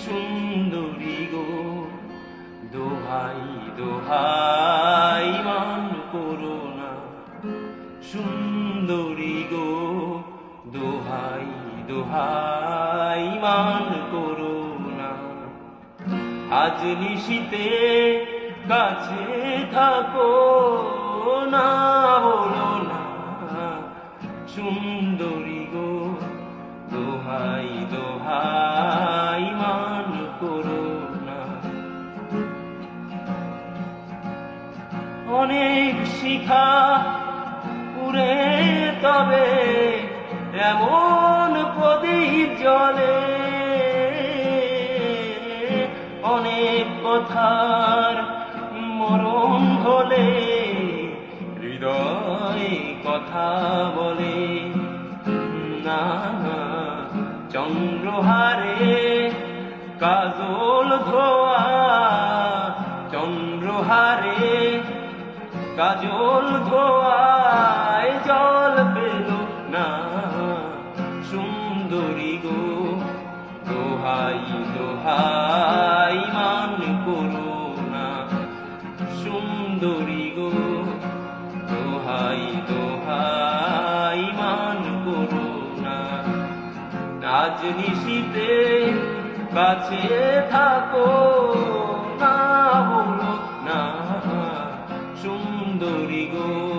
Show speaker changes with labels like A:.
A: সুন্দরী গো, দোহাই দোহাই মান করো না। সুন্দরী গো, দোহাই দোহাই মান করো না। আজ নিশিতে কাছে থাকো না, বলো না। সুন্দরী গো, দোহাই দোহাই মান করো না। অনেক শিখা পুরে তবে এমন প্রদীপ জ্বলে, অনেক কথার মরণ হলে হৃদয় কথা বলে না। চন্দ্রহারে কাজল ধোয়া, চন্দ্রহারে কাজল ধোয়ায় জল পেল না। সুন্দরী গো, দোহাই দোহাই মান করো না। সুন্দরী গো, দোহাই দোহাই মান করো না। আজ নিশিতে কাছে থাকো না, বলো না। সুন্দরী গো।